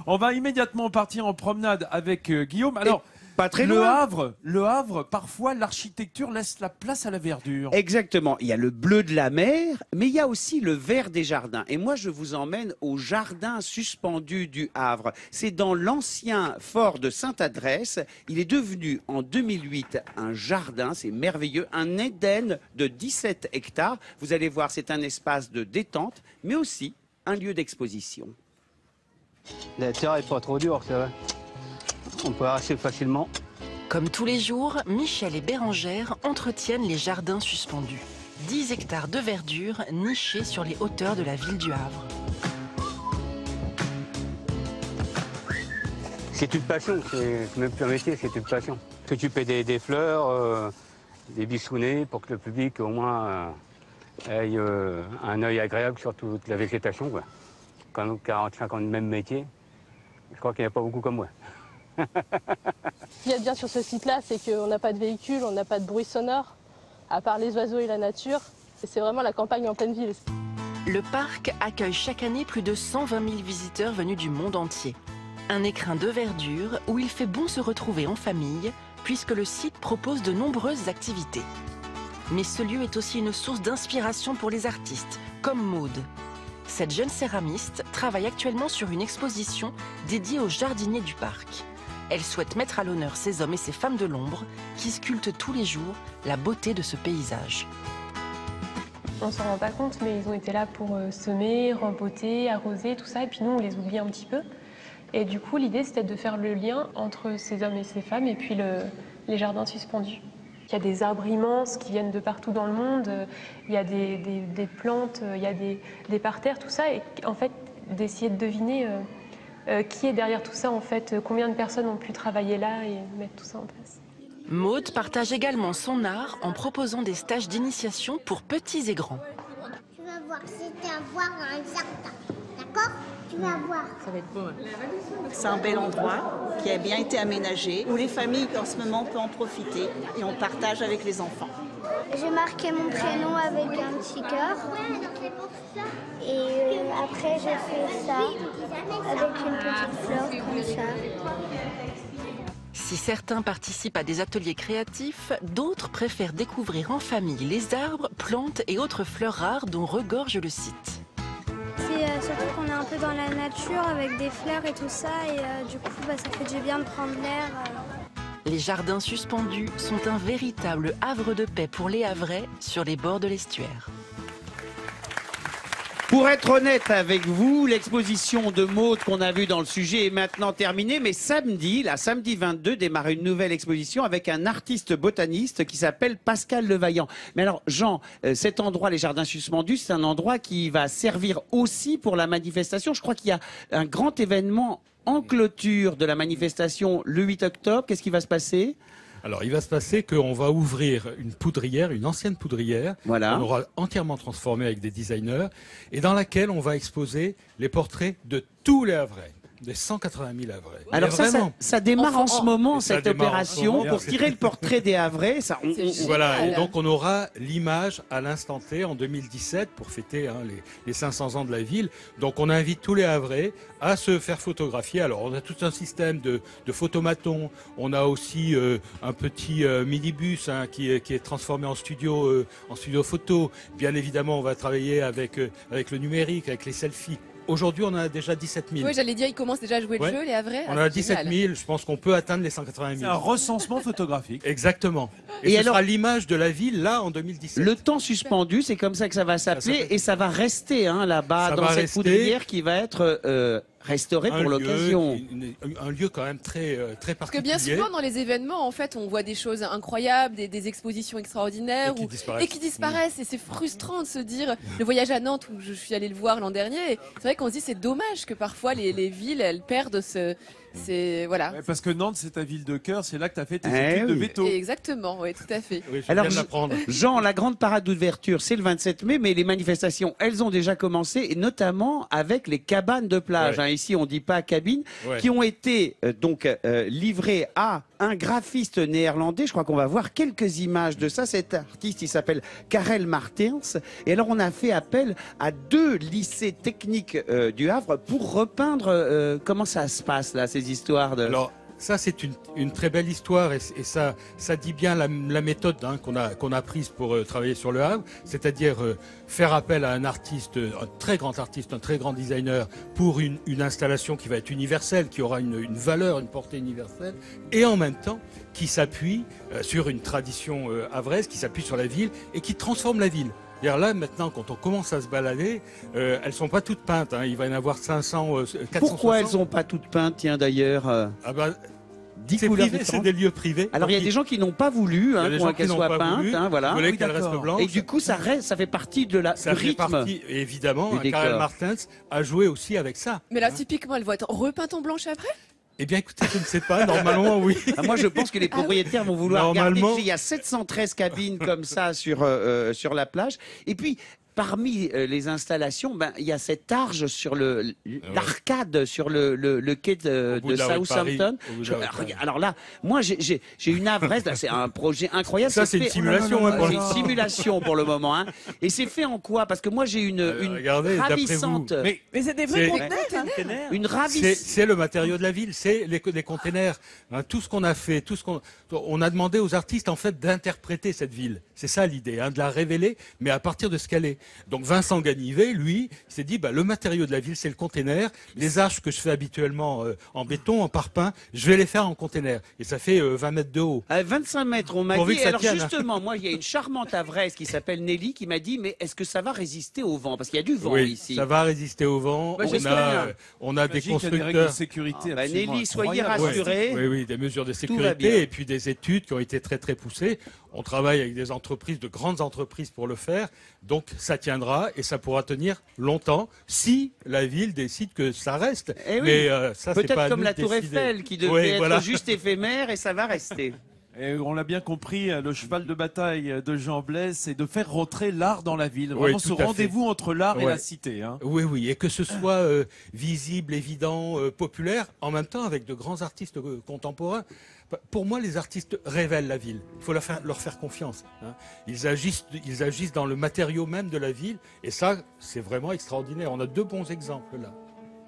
On va immédiatement partir en promenade avec Guillaume. Alors, pas très le loin. Havre, parfois l'architecture laisse la place à la verdure. Exactement. Il y a le bleu de la mer, mais il y a aussi le vert des jardins. Et moi, je vous emmène au jardin suspendu du Havre. C'est dans l'ancien fort de Sainte-Adresse. Il est devenu en 2008 un jardin, c'est merveilleux, un Éden de 17 hectares. Vous allez voir, c'est un espace de détente, mais aussi un lieu d'exposition. La terre n'est pas trop dure, ça va. On peut arracher facilement. Comme tous les jours, Michel et Bérangère entretiennent les jardins suspendus. 10 hectares de verdure nichés sur les hauteurs de la ville du Havre. C'est une passion, c'est même plus un métier, c'est une passion. S'occuper des fleurs, des bissounets pour que le public au moins ait un œil agréable sur toute la végétation, quoi. Quand on a 45 ans de même métier, je crois qu'il n'y a pas beaucoup comme moi. Ce qu'il y a de bien sur ce site-là, c'est qu'on n'a pas de véhicules, on n'a pas de bruit sonore, à part les oiseaux et la nature. Et c'est vraiment la campagne en pleine ville. Le parc accueille chaque année plus de 120 000 visiteurs venus du monde entier. Un écrin de verdure où il fait bon se retrouver en famille, puisque le site propose de nombreuses activités. Mais ce lieu est aussi une source d'inspiration pour les artistes, comme Maude. Cette jeune céramiste travaille actuellement sur une exposition dédiée aux jardiniers du parc. Elle souhaite mettre à l'honneur ces hommes et ces femmes de l'ombre qui sculptent tous les jours la beauté de ce paysage. On s'en rend pas compte, mais ils ont été là pour semer, rempoter, arroser, tout ça. Et puis nous, on les oublie un petit peu. Et du coup, l'idée, c'était de faire le lien entre ces hommes et ces femmes et puis les jardins suspendus. Il y a des arbres immenses qui viennent de partout dans le monde, il y a des plantes, il y a des parterres, tout ça. Et en fait, d'essayer de deviner qui est derrière tout ça, en fait, combien de personnes ont pu travailler là et mettre tout ça en place. Maude partage également son art en proposant des stages d'initiation pour petits et grands. Tu vas voir, c'était à voir un jardin, d'accord? Tu vas voir. Ça va être beau. C'est un bel endroit qui a bien été aménagé, où les familles en ce moment peuvent en profiter et on partage avec les enfants. J'ai marqué mon prénom avec un petit cœur. Et après, j'ai fait ça avec une petite fleur comme ça. Si certains participent à des ateliers créatifs, d'autres préfèrent découvrir en famille les arbres, plantes et autres fleurs rares dont regorge le site. C'est surtout qu'on est un peu dans la nature avec des fleurs et tout ça. Et du coup, ça fait du bien de prendre l'air. Les jardins suspendus sont un véritable havre de paix pour les Havrais sur les bords de l'estuaire. Pour être honnête avec vous, l'exposition de Maude qu'on a vue dans le sujet est maintenant terminée, mais samedi 22, démarre une nouvelle exposition avec un artiste botaniste qui s'appelle Pascal Levaillant. Mais alors, Jean, cet endroit, les jardins suspendus, c'est un endroit qui va servir aussi pour la manifestation. Je crois qu'il y a un grand événement en clôture de la manifestation le 8 octobre. Qu'est-ce qui va se passer ? Alors, il va se passer qu'on va ouvrir une poudrière, une ancienne poudrière, voilà. qu'on aura entièrement transformée avec des designers, et dans laquelle on va exposer les portraits de tous les Havrais. Des 180 000 Havrais. Alors ça démarre en ce moment, cette opération, pour tirer le portrait des Havrais. Voilà, et donc on aura l'image à l'instant T en 2017 pour fêter les 500 ans de la ville. Donc on invite tous les Havrais à se faire photographier. Alors on a tout un système de photomatons. On a aussi un petit minibus qui est transformé en studio photo. Bien évidemment, on va travailler avec le numérique, avec les selfies. Aujourd'hui, on a déjà 17 000. Oui, j'allais dire, ils commencent déjà à jouer le jeu, les Havrais. On a 17 000, je pense qu'on peut atteindre les 180 000. C'est un recensement photographique. Exactement. Et ce sera l'image de la ville, là, en 2017. Le temps suspendu, c'est comme ça que ça va s'appeler, et ça va rester là-bas, dans cette poudrière qui va être restaurée pour l'occasion. Un lieu quand même très particulier. Parce que bien souvent, dans les événements, en fait, on voit des choses incroyables, des expositions extraordinaires et qui disparaissent. Et c'est frustrant de se dire, le voyage à Nantes, où je suis allée le voir l'an dernier, c'est vrai qu'on se dit c'est dommage que parfois les villes, elles perdent voilà. Ouais, parce que Nantes, c'est ta ville de cœur, c'est là que tu as fait tes études de veto. Exactement, oui, tout à fait. Oui, alors, Jean, la grande parade d'ouverture, c'est le 27 mai, mais les manifestations, elles ont déjà commencé, et notamment avec les cabanes de plage. Ouais. Ici, on ne dit pas cabines, qui ont été livrées à un graphiste néerlandais. Je crois qu'on va voir quelques images de ça. Cet artiste, il s'appelle Karel Martens. Et alors, on a fait appel à 2 lycées techniques du Havre pour repeindre comment ça se passe, là, ces histoires de... Alors, ça, c'est une très belle histoire et ça dit bien la méthode qu'on a prise pour travailler sur le Havre, c'est-à-dire faire appel à un artiste, un très grand artiste, un très grand designer pour une installation qui va être universelle, qui aura une valeur, une portée universelle, et en même temps qui s'appuie sur une tradition havraise, qui s'appuie sur la ville et qui transforme la ville. Là, maintenant, quand on commence à se balader, elles sont pas toutes peintes. Hein. Il va y en avoir 500, 460. Pourquoi elles sont pas toutes peintes, tiens, d'ailleurs c'est privé, c'est des lieux privés. Alors, il y a des gens qui n'ont pas voulu qu'elles soient peintes. Voilà. Ils voulaient qu'elles restent blanches. Et du coup, ça fait partie du rythme. Évidemment, Karel Martens a joué aussi avec ça. Mais là, typiquement, elles vont être repeintes en blanche après ? Eh bien, écoutez, je ne sais pas. Normalement, oui. Moi, je pense que les propriétaires vont vouloir garder. Il y a 713 cabines comme ça sur la plage. Et puis, parmi les installations, il y a cette arche sur l'arcade sur le quai de Southampton. Alors là, moi, j'ai une havraise. C'est un projet incroyable. Ça, c'est une simulation. C'est une simulation pour le moment. Hein. Et c'est fait en quoi? Parce que moi, j'ai une ravissante. Mais c'est des vrais conteneurs. Une ravissante. C'est le matériau de la ville. C'est les containers. Hein, tout ce qu'on a fait, on a demandé aux artistes en fait d'interpréter cette ville. C'est ça l'idée, de la révéler, mais à partir de ce qu'elle est. Donc Vincent Ganivet, lui, il s'est dit, le matériau de la ville, c'est le container. Les arches que je fais habituellement en béton, en parpaing, je vais les faire en container. Et ça fait 20 mètres de haut. 25 mètres, on m'a dit. Alors justement, moi, il y a une charmante havraise qui s'appelle Nelly qui m'a dit, mais est-ce que ça va résister au vent? Parce qu'il y a du vent ici. Ça va résister au vent. On a des constructeurs. Des règles de sécurité. Nelly, soyez rassurés. Oui, des mesures de sécurité et puis des études qui ont été très très poussées. On travaille avec des entreprises, de grandes entreprises pour le faire. Donc ça tiendra et ça pourra tenir longtemps si la ville décide que ça reste. Mais ça, c'est pas comme la Tour Eiffel qui devait être juste éphémère et ça va rester. Et on l'a bien compris, le cheval de bataille de Jean Blaise, c'est de faire rentrer l'art dans la ville. Vraiment ce rendez-vous entre l'art et la cité. Hein. Oui, et que ce soit visible, évident, populaire, en même temps avec de grands artistes contemporains. Pour moi, les artistes révèlent la ville. Il faut leur faire confiance. Hein. Ils agissent dans le matériau même de la ville. Et ça, c'est vraiment extraordinaire. On a 2 bons exemples là.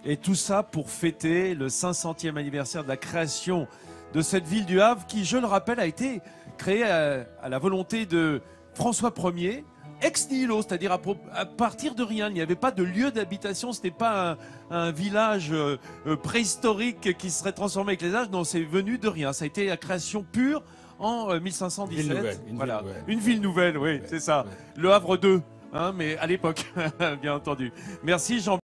Et tout ça pour fêter le 500e anniversaire de la création de cette ville du Havre qui, je le rappelle, a été créée à la volonté de François Ier, ex nihilo, c'est-à-dire à partir de rien. Il n'y avait pas de lieu d'habitation, ce n'était pas un village préhistorique qui serait transformé avec les âges. Non, c'est venu de rien. Ça a été la création pure en 1517. Une ville nouvelle, oui, c'est ça. Le Havre 2, mais à l'époque, bien entendu. Merci Jean.